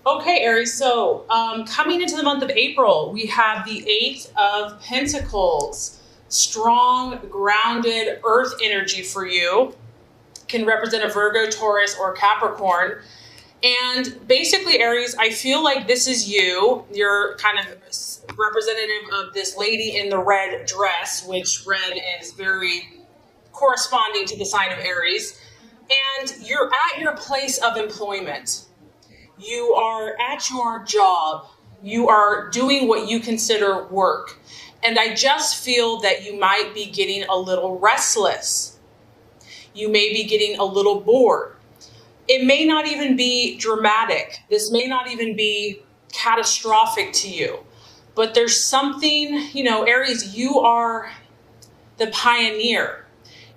Okay, Aries, so coming into the month of April, we have the Eight of Pentacles. Strong, grounded earth energy for you. Can represent a Virgo, Taurus, or Capricorn. And basically, Aries, I feel like this is you. You're kind of representative of this lady in the red dress, which red is very corresponding to the sign of Aries. And you're at your place of employment. You are at your job. You are doing what you consider work. And I just feel that you might be getting a little restless. You may be getting a little bored. It may not even be dramatic. This may not even be catastrophic to you. But there's something, Aries, you are the pioneer.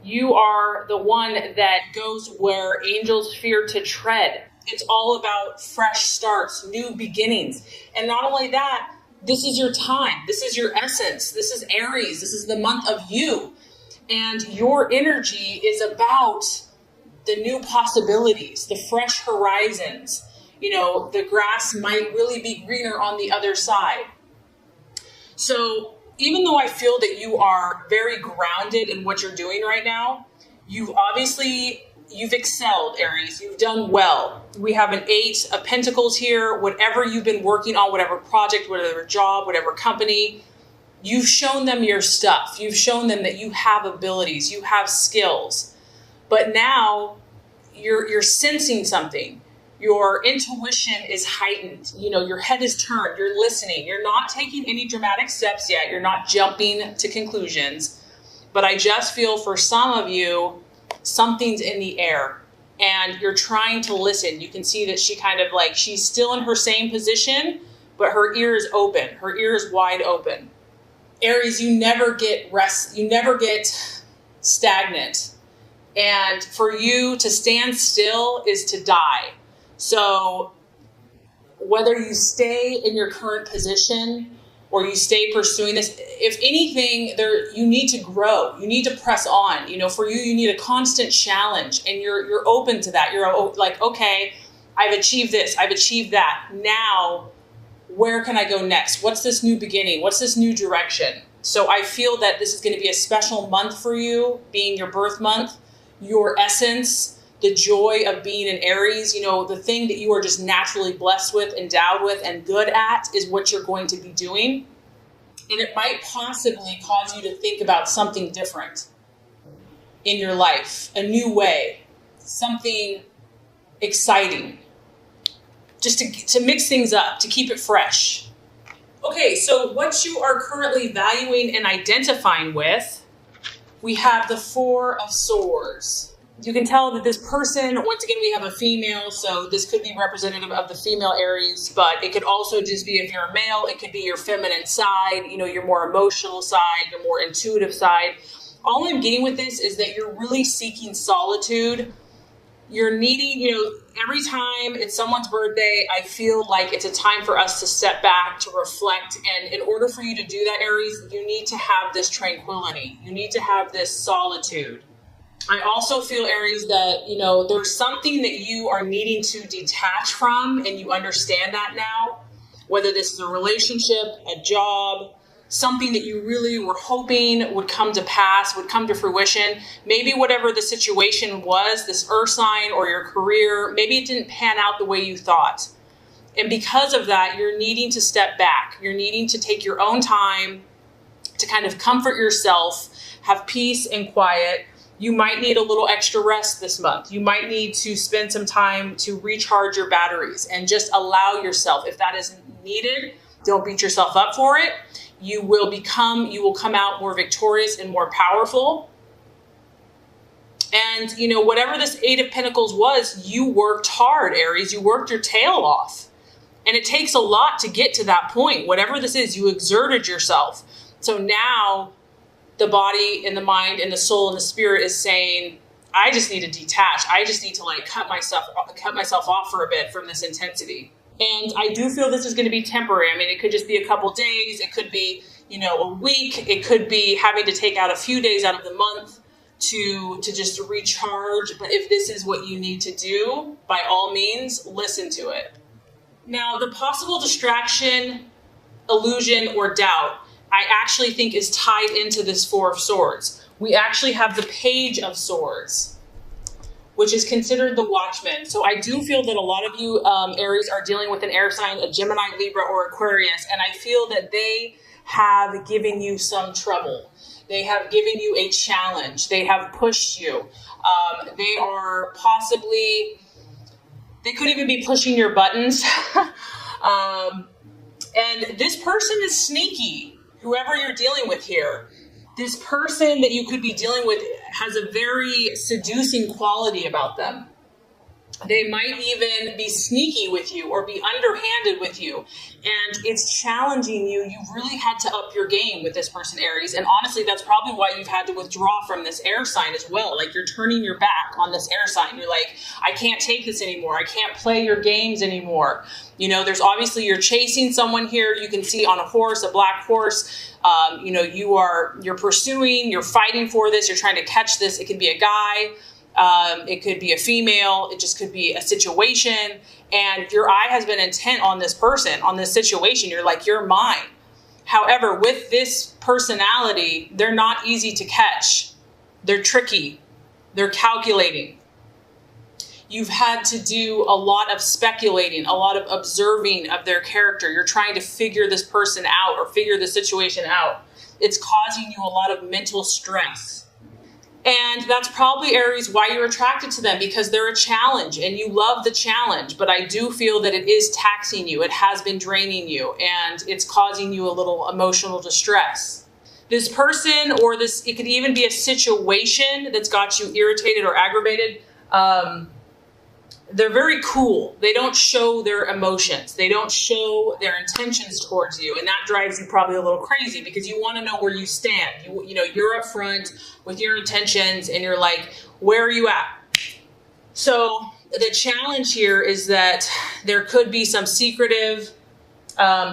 You are the one that goes where angels fear to tread. It's all about fresh starts, new beginnings. And not only that, this is your time. This is your essence. This is Aries. This is the month of you. And your energy is about the new possibilities, the fresh horizons. The grass might really be greener on the other side. So even though I feel that you are very grounded in what you're doing right now, you've excelled, Aries. You've done well. We have an Eight of Pentacles here. Whatever you've been working on, whatever project, whatever job, whatever company, you've shown them your stuff. You've shown them that you have abilities, you have skills. But now you're sensing something. Your intuition is heightened. Your head is turned. You're listening. You're not taking any dramatic steps yet. You're not jumping to conclusions. But I just feel for some of you, something's in the air and you're trying to listen. You can see that she's still in her same position, but her ear is open. Her ear is wide open. Aries, you never get rest. You never get stagnant. And for you to stand still is to die. So whether you stay in your current position or you stay pursuing this, if anything, you need to grow. You need to press on. For you need a constant challenge, and you're open to that. You're like, okay, I've achieved this, I've achieved that. Now, where can I go next? What's this new beginning? What's this new direction? So I feel that this is going to be a special month for you, being your birth month, your essence, the joy of being an Aries. The thing that you are just naturally blessed with, endowed with, and good at is what you're going to be doing. And it might possibly cause you to think about something different in your life, a new way, something exciting, just to mix things up, to keep it fresh. Okay, so what you are currently valuing and identifying with, we have the Four of Swords. You can tell that this person, once again, we have a female, so this could be representative of the female Aries, but it could also just be, if you're a male, it could be your feminine side, your more emotional side, your more intuitive side. All I'm getting with this is that you're really seeking solitude. You're needing, every time it's someone's birthday, I feel like it's a time for us to step back, to reflect. And in order for you to do that, Aries, you need to have this tranquility. You need to have this solitude. I also feel, Aries, that, there's something that you are needing to detach from, and you understand that now, whether this is a relationship, a job, something that you really were hoping would come to pass, would come to fruition. Maybe whatever the situation was, this earth sign or your career, maybe it didn't pan out the way you thought. And because of that, you're needing to step back. You're needing to take your own time to kind of comfort yourself, have peace and quiet. You might need a little extra rest this month. You might need to spend some time to recharge your batteries and just allow yourself, if that is needed, don't beat yourself up for it. You will come out more victorious and more powerful. And, whatever this Eight of Pentacles was, you worked hard, Aries. You worked your tail off. And it takes a lot to get to that point. Whatever this is, you exerted yourself. So now the body and the mind and the soul and the spirit is saying, I just need to detach. I just need to cut myself off for a bit from this intensity. And I do feel this is going to be temporary. I mean, it could just be a couple days. It could be, a week. It could be having to take out a few days out of the month to just recharge. But if this is what you need to do, by all means, listen to it. Now, the possible distraction, illusion, or doubt, I actually think is tied into this Four of Swords. We actually have the Page of Swords, which is considered the watchman. So I do feel that a lot of you Aries are dealing with an air sign, a Gemini, Libra, or Aquarius, and I feel that they have given you some trouble. They have given you a challenge. They have pushed you. They are possibly, they could even be pushing your buttons. And this person is sneaky, whoever you're dealing with here. This person that you could be dealing with has a very seducing quality about them. They might even be sneaky with you or be underhanded with you. And it's challenging you. You've really had to up your game with this person, Aries. And honestly, that's probably why you've had to withdraw from this air sign as well. Like, you're turning your back on this air sign. You're like, I can't take this anymore. I can't play your games anymore. You know, there's obviously, you're chasing someone here. You can see on a horse, a black horse. You know, you're pursuing, you're fighting for this. You're trying to catch this. It could be a guy. It could be a female. It just could be a situation. And your eye has been intent on this person, on this situation. You're like, you're mine. However, with this personality, they're not easy to catch. They're tricky. They're calculating. You've had to do a lot of speculating, a lot of observing of their character. You're trying to figure this person out or figure the situation out. It's causing you a lot of mental stress. And that's probably, Aries, why you're attracted to them, because they're a challenge and you love the challenge. But I do feel that it is taxing you. It has been draining you and it's causing you a little emotional distress. This person, or this, it could even be a situation that's got you irritated or aggravated. They're very cool. They don't show their emotions. They don't show their intentions towards you. And that drives you probably a little crazy because you want to know where you stand. You know, you're upfront with your intentions and you're like, where are you at? So the challenge here is that there could be some secretive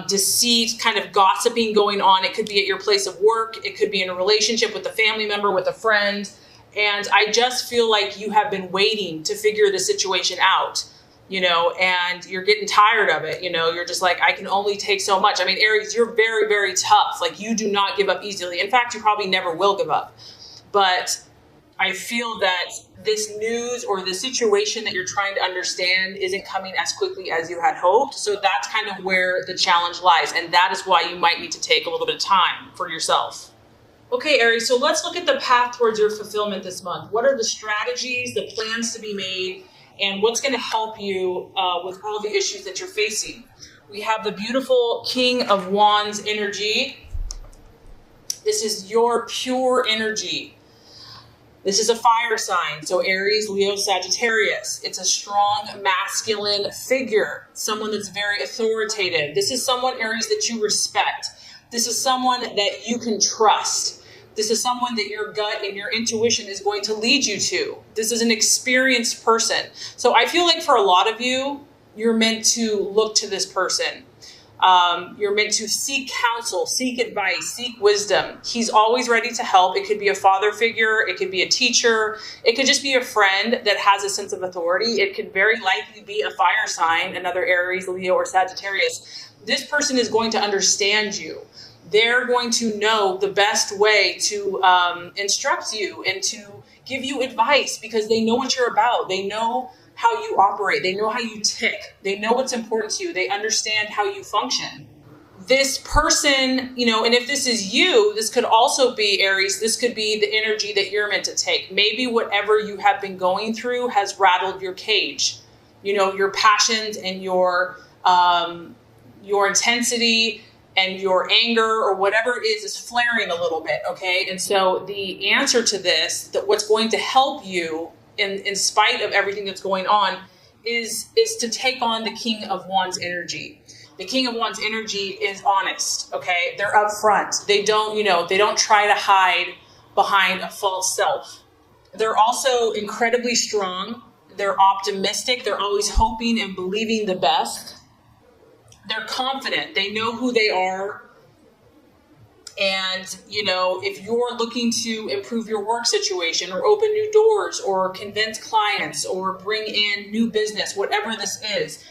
deceit, kind of gossiping going on. It could be at your place of work. It could be in a relationship with a family member, with a friend. And I just feel like you have been waiting to figure the situation out, you know, and you're getting tired of it. You know, you're just like, I can only take so much. I mean, Aries, you're very, very tough. Like, you do not give up easily. In fact, you probably never will give up. But I feel that this news or the situation that you're trying to understand isn't coming as quickly as you had hoped. So that's kind of where the challenge lies. And that is why you might need to take a little bit of time for yourself. Okay, Aries, so let's look at the path towards your fulfillment this month. What are the strategies, the plans to be made, and what's going to help you with all the issues that you're facing? We have the beautiful King of Wands energy. This is your pure energy. This is a fire sign, so Aries, Leo, Sagittarius. It's a strong masculine figure, someone that's very authoritative. This is someone, Aries, that you respect. This is someone that you can trust. This is someone that your gut and your intuition is going to lead you to. This is an experienced person. So I feel like for a lot of you, you're meant to look to this person. You're meant to seek counsel, seek advice, seek wisdom. He's always ready to help. It could be a father figure. It could be a teacher. It could just be a friend that has a sense of authority. It could very likely be a fire sign, another Aries, Leo, or Sagittarius. This person is going to understand you. They're going to know the best way to instruct you and to give you advice because they know what you're about. They know how you operate. They know how you tick. They know what's important to you. They understand how you function. This person, you know, and if this is you, this could also be, Aries, this could be the energy that you're meant to take. Maybe whatever you have been going through has rattled your cage. You know, your passions and your intensity and your anger or whatever it is flaring a little bit, okay? And so the answer to this, that what's going to help you in spite of everything that's going on is to take on the King of Wands energy. The King of Wands energy is honest, okay? They're upfront. They don't, you know, they don't try to hide behind a false self. They're also incredibly strong. They're optimistic. They're always hoping and believing the best. They're confident. They know who they are. And, you know, if you're looking to improve your work situation or open new doors or convince clients or bring in new business, whatever this is,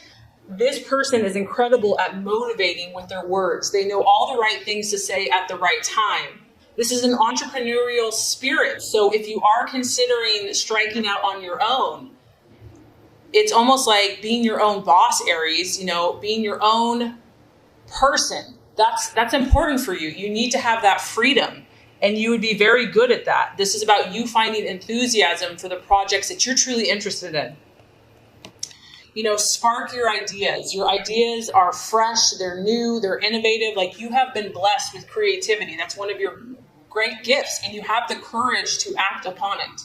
This person is incredible at motivating with their words. They know all the right things to say at the right time. This is an entrepreneurial spirit. So if you are considering striking out on your own, it's almost like being your own boss, Aries, being your own person. That's important for you. You need to have that freedom, and you would be very good at that. This is about you finding enthusiasm for the projects that you're truly interested in. Spark your ideas. Your ideas are fresh, they're new, they're innovative. Like, you have been blessed with creativity. That's one of your great gifts, and you have the courage to act upon it.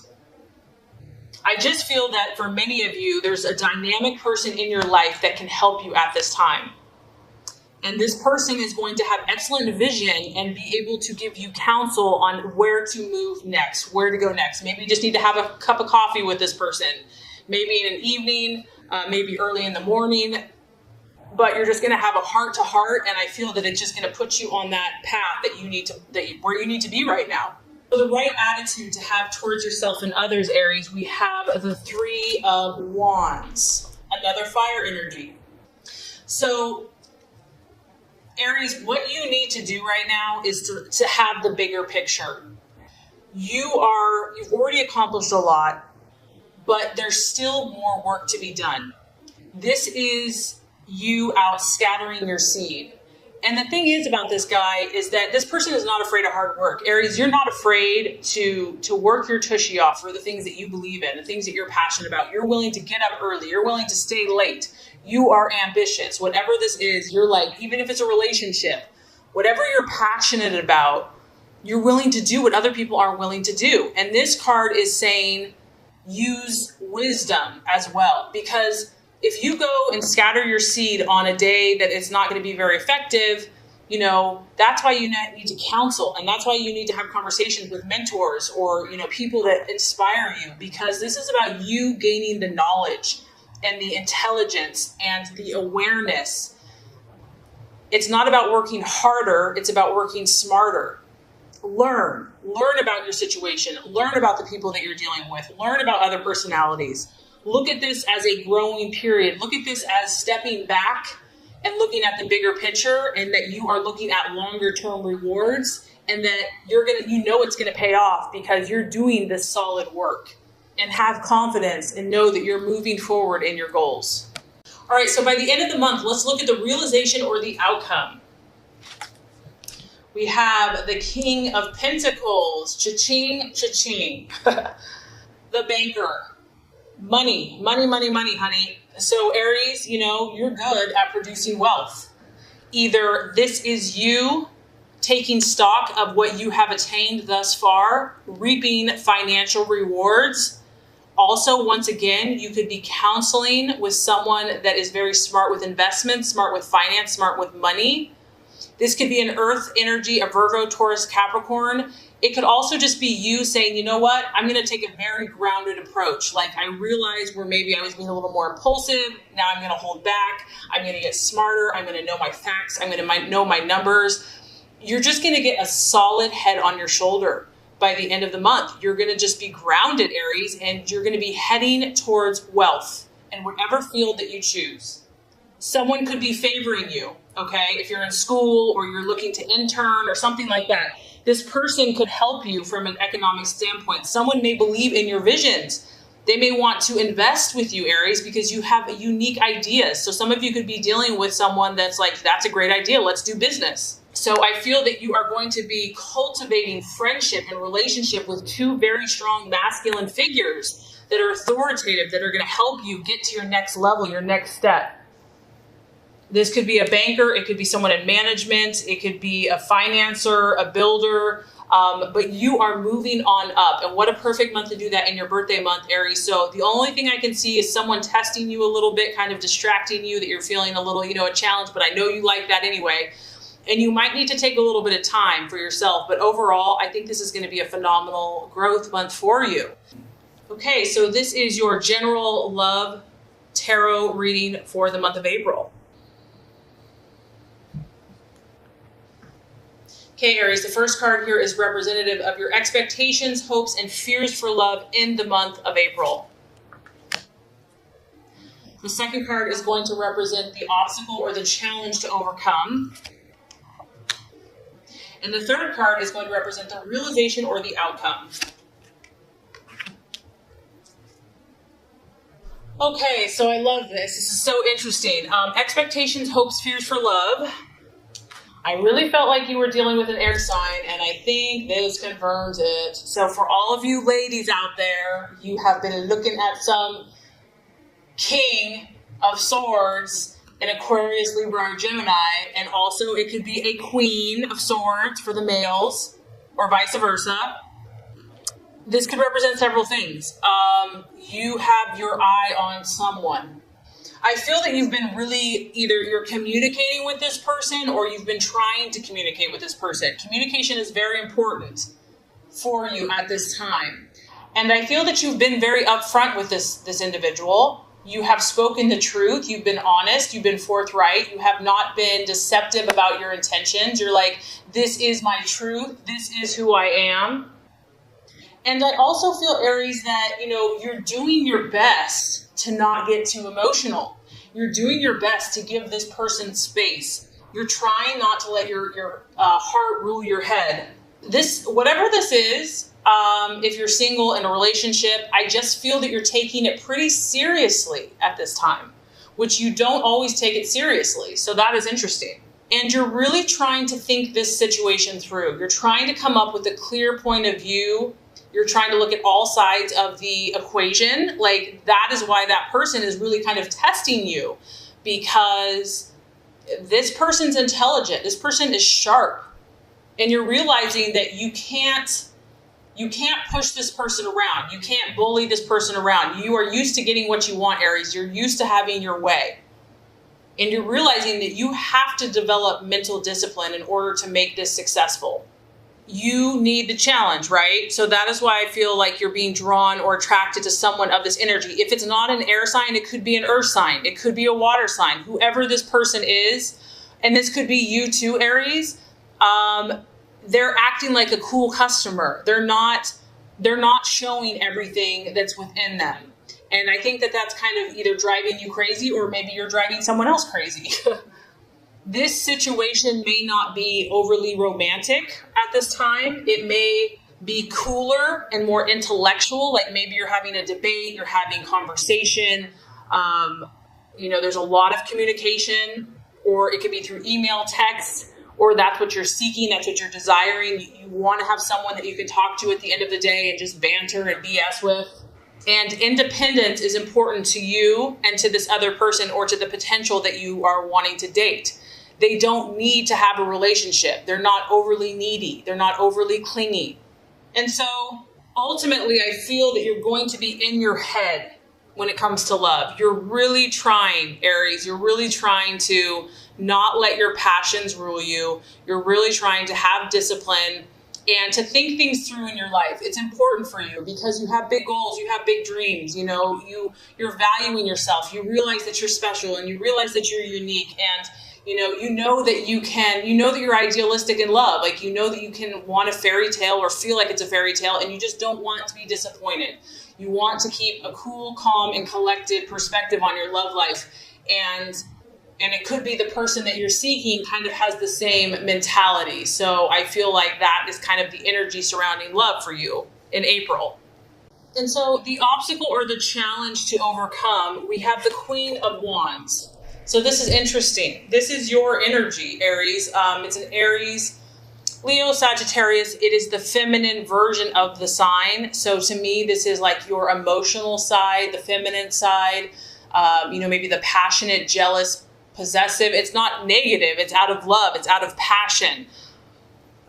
I just feel that for many of you, there's a dynamic person in your life that can help you at this time. And this person is going to have excellent vision and be able to give you counsel on where to move next, where to go next. Maybe you just need to have a cup of coffee with this person, maybe in an evening, maybe early in the morning, but you're just going to have a heart to heart. And I feel that it's just going to put you on that path where you need to be right now. So the right attitude to have towards yourself and others, Aries, we have the Three of Wands, another fire energy. So Aries, what you need to do right now is to have the bigger picture. You've already accomplished a lot, but there's still more work to be done. This is you out scattering your seed. And the thing is about this guy is that this person is not afraid of hard work. Aries, you're not afraid to work your tushy off for the things that you believe in, the things that you're passionate about. You're willing to get up early. You're willing to stay late. You are ambitious. Whatever this is, you're like, even if it's a relationship, whatever you're passionate about, you're willing to do what other people aren't willing to do. And this card is saying, use wisdom as well, because if you go and scatter your seed on a day that it's not going to be very effective, that's why you need to counsel. And that's why you need to have conversations with mentors or, people that inspire you, because this is about you gaining the knowledge and the intelligence and the awareness. It's not about working harder. It's about working smarter. Learn about your situation. Learn about the people that you're dealing with. Learn about other personalities. Look at this as a growing period. Look at this as stepping back and looking at the bigger picture, and that you are looking at longer term rewards, and that it's going to pay off because you're doing this solid work. And have confidence and know that you're moving forward in your goals. All right, so by the end of the month, let's look at the realization or the outcome. We have the King of Pentacles, cha-ching, cha-ching. The banker. Money, honey. So Aries, you're good at producing wealth. Either this is you taking stock of what you have attained thus far, reaping financial rewards. Also, once again, you could be counseling with someone that is very smart with investments, smart with finance, smart with money. This could be an earth energy, a Virgo, Taurus, Capricorn. It could also just be you saying, you know what, I'm going to take a very grounded approach. Like, I realized where maybe I was being a little more impulsive. Now I'm going to hold back. I'm going to get smarter. I'm going to know my facts. I'm going to know my numbers. You're just going to get a solid head on your shoulder. By the end of the month, you're going to just be grounded, Aries, and you're going to be heading towards wealth in whatever field that you choose. Someone could be favoring you, okay? If you're in school or you're looking to intern or something like that, this person could help you from an economic standpoint. Someone may believe in your visions. They may want to invest with you, Aries, because you have unique ideas. So some of you could be dealing with someone that's like, that's a great idea. Let's do business. So I feel that you are going to be cultivating friendship and relationship with two very strong masculine figures that are authoritative, that are going to help you get to your next level, your next step. This could be a banker. It could be someone in management. It could be a financer, a builder. But you are moving on up. And what a perfect month to do that in your birthday month, Aries. So the only thing I can see is someone testing you a little bit, kind of distracting you, that you're feeling a little, a challenge. But I know you like that anyway. And you might need to take a little bit of time for yourself. But overall, I think this is going to be a phenomenal growth month for you. Okay, so this is your general love tarot reading for the month of April. Okay, Aries, the first card here is representative of your expectations, hopes, and fears for love in the month of April. The second card is going to represent the obstacle or the challenge to overcome. And the third card is going to represent the realization or the outcome. Okay, so I love this. This is so interesting. Expectations, hopes, fears for love. I really felt like you were dealing with an air sign, and I think this confirms it. So for all of you ladies out there, you have been looking at some King of Swords in Aquarius, Libra, or Gemini, and also it could be a Queen of Swords for the males, or vice versa. This could represent several things. You have your eye on someone. I feel that you've been really, either you're communicating with this person or you've been trying to communicate with this person. Communication is very important for you at this time. And I feel that you've been very upfront with this individual. You have spoken the truth. You've been honest. You've been forthright. You have not been deceptive about your intentions. You're like, this is my truth. This is who I am. And I also feel, Aries, that, you're doing your best to not get too emotional. You're doing your best to give this person space. You're trying not to let your heart rule your head. Whatever this is, if you're single in a relationship, I just feel that you're taking it pretty seriously at this time, which you don't always take it seriously. So that is interesting. And you're really trying to think this situation through. You're trying to come up with a clear point of view. You're trying to look at all sides of the equation. Like, that is why that person is really kind of testing you, because this person's intelligent. This person is sharp. And you're realizing that you can't push this person around. You can't bully this person around. You are used to getting what you want, Aries. You're used to having your way. And you're realizing that you have to develop mental discipline in order to make this successful. You need the challenge, right? So that is why I feel like you're being drawn or attracted to someone of this energy. If it's not an air sign, it could be an earth sign. It could be a water sign. Whoever this person is, and this could be you too, Aries, they're acting like a cool customer. They're not showing everything that's within them. And I think that that's kind of either driving you crazy, or maybe you're driving someone else crazy. This situation may not be overly romantic at this time. It may be cooler and more intellectual, like maybe you're having a debate, you're having conversation. There's a lot of communication, or it could be through email, text, or that's what you're seeking, that's what you're desiring. You want to have someone that you can talk to at the end of the day and just banter and BS with. And independence is important to you and to this other person, or to the potential that you are wanting to date. They don't need to have a relationship. They're not overly needy. They're not overly clingy. And so ultimately, I feel that you're going to be in your head when it comes to love. You're really trying, Aries. You're really trying to not let your passions rule you. You're really trying to have discipline and to think things through in your life. It's important for you because you have big goals, you have big dreams, you're valuing yourself. You realize that you're special, and you realize that you're unique, and you know that you're idealistic in love. Like, you know that you can want a fairy tale or feel like it's a fairy tale, and you just don't want to be disappointed. You want to keep a cool, calm, and collected perspective on your love life. And it could be the person that you're seeking kind of has the same mentality. So I feel like that is kind of the energy surrounding love for you in April. And so the obstacle or the challenge to overcome, we have the Queen of Wands. So this is interesting. This is your energy, Aries. It's an Aries, Leo, Sagittarius. It is the feminine version of the sign. So to me, this is like your emotional side, the feminine side, maybe the passionate, jealous, possessive. It's not negative. It's out of love. It's out of passion.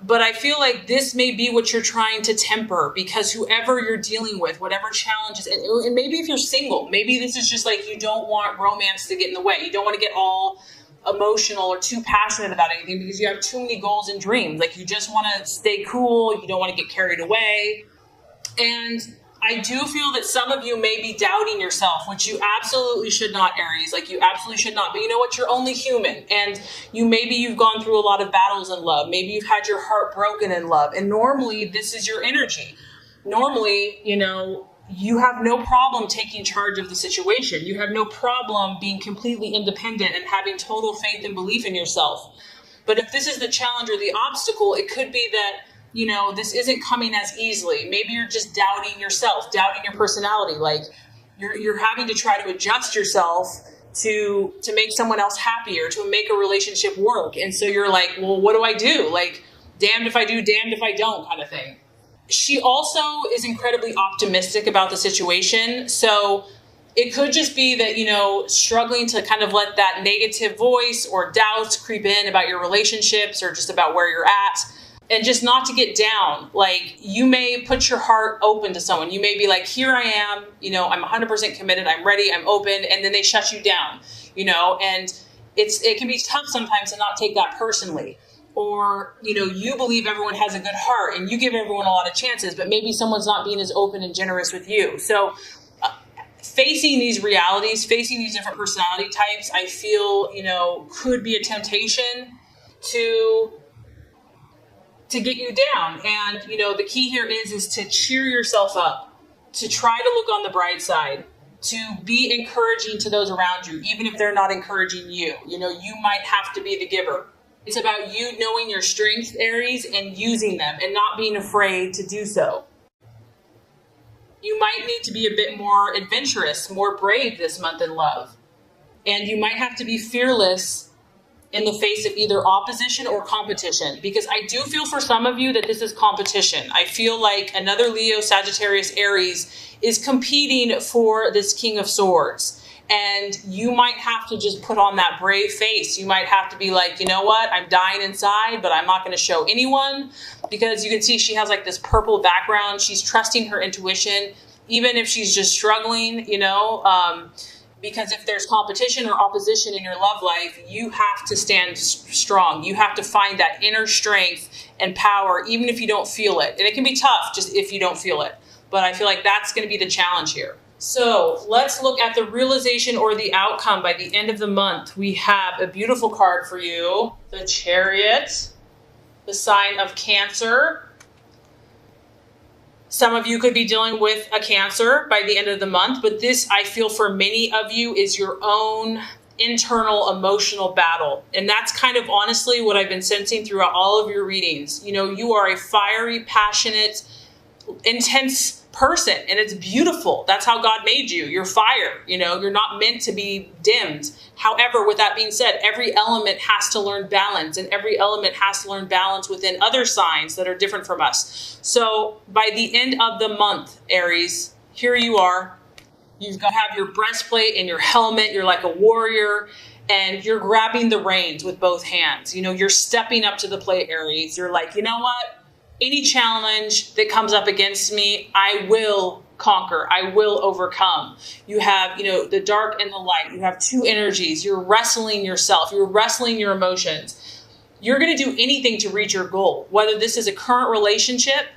But I feel like this may be what you're trying to temper, because whoever you're dealing with, whatever challenges, and maybe if you're single, maybe this is just like you don't want romance to get in the way. You don't want to get all emotional or too passionate about anything because you have too many goals and dreams. Like, you just want to stay cool. You don't want to get carried away. And I do feel that some of you may be doubting yourself, which you absolutely should not, Aries. Like, you absolutely should not. But you know what? You're only human. And you've gone through a lot of battles in love. Maybe you've had your heart broken in love. And normally, this is your energy. Normally, you have no problem taking charge of the situation. You have no problem being completely independent and having total faith and belief in yourself. But if this is the challenge or the obstacle, it could be that, this isn't coming as easily. Maybe you're just doubting yourself, doubting your personality. Like you're having to try to adjust yourself to make someone else happy or to make a relationship work. And so you're like, well, what do I do? Like, damned if I do, damned if I don't kind of thing. She also is incredibly optimistic about the situation. So it could just be that, struggling to kind of let that negative voice or doubts creep in about your relationships or just about where you're at, and just not to get down. Like, you may put your heart open to someone. You may be like, here I am, I'm 100% committed. I'm ready. I'm open. And then they shut you down, and it can be tough sometimes to not take that personally. Or, you believe everyone has a good heart and you give everyone a lot of chances, but maybe someone's not being as open and generous with you. So facing these realities, facing these different personality types, I feel, could be a temptation to get you down. And, the key here is to cheer yourself up, to try to look on the bright side, to be encouraging to those around you, even if they're not encouraging you. You might have to be the giver. It's about you knowing your strengths, Aries, and using them and not being afraid to do so. You might need to be a bit more adventurous, more brave this month in love. And you might have to be fearless in the face of either opposition or competition, because I do feel for some of you that this is competition. I feel like another Leo, Sagittarius, Aries is competing for this King of Swords. And you might have to just put on that brave face. You might have to be like, you know what? I'm dying inside, but I'm not going to show anyone, because you can see she has like this purple background. She's trusting her intuition, even if she's just struggling, because if there's competition or opposition in your love life, you have to stand strong. You have to find that inner strength and power, even if you don't feel it. And it can be tough just if you don't feel it. But I feel like that's going to be the challenge here. So let's look at the realization or the outcome by the end of the month. We have a beautiful card for you, the Chariot, the sign of Cancer. Some of you could be dealing with a Cancer by the end of the month, but this, I feel for many of you, is your own internal emotional battle. And that's kind of honestly what I've been sensing throughout all of your readings. You are a fiery, passionate, intense person, and it's beautiful. That's how God made you. You're fire. You're not meant to be dimmed. However, with that being said, every element has to learn balance, and every element has to learn balance within other signs that are different from us. So by the end of the month, Aries, here you are. You've got to have your breastplate and your helmet. You're like a warrior, and you're grabbing the reins with both hands. You're stepping up to the plate, Aries. You're like, you know what? Any challenge that comes up against me, I will conquer. I will overcome. You have, the dark and the light. You have two energies. You're wrestling yourself. You're wrestling your emotions. You're going to do anything to reach your goal, whether this is a current relationship,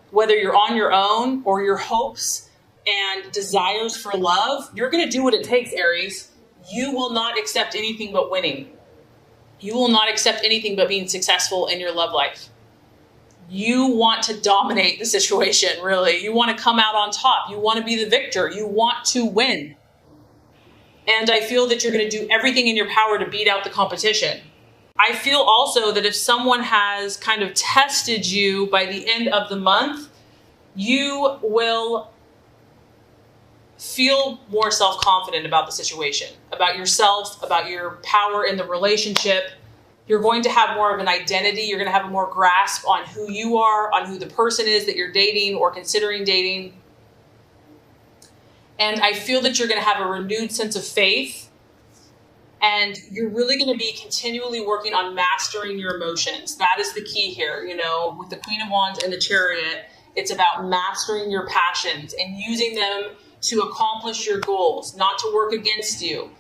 whether you're on your own, or your hopes and desires for love. You're going to do what it takes, Aries. You will not accept anything but winning. You will not accept anything but being successful in your love life. You want to dominate the situation, really. You want to come out on top. You want to be the victor. You want to win. And I feel that you're going to do everything in your power to beat out the competition. I feel also that if someone has kind of tested you by the end of the month, you will feel more self-confident about the situation, about yourself, about your power in the relationship. You're going to have more of an identity. You're going to have a more grasp on who you are, on who the person is that you're dating or considering dating. And I feel that you're going to have a renewed sense of faith. And you're really going to be continually working on mastering your emotions. That is the key here. With the Queen of Wands and the Chariot, it's about mastering your passions and using them to accomplish your goals, not to work against you.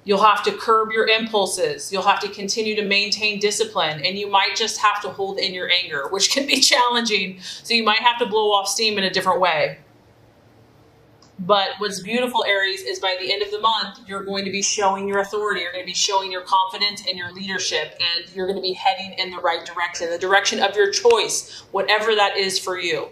You'll have to curb your impulses. You'll have to continue to maintain discipline, and you might just have to hold in your anger, which can be challenging. So you might have to blow off steam in a different way. But what's beautiful, Aries, is by the end of the month, you're going to be showing your authority. You're going to be showing your confidence and your leadership, and you're going to be heading in the right direction, the direction of your choice, whatever that is for you.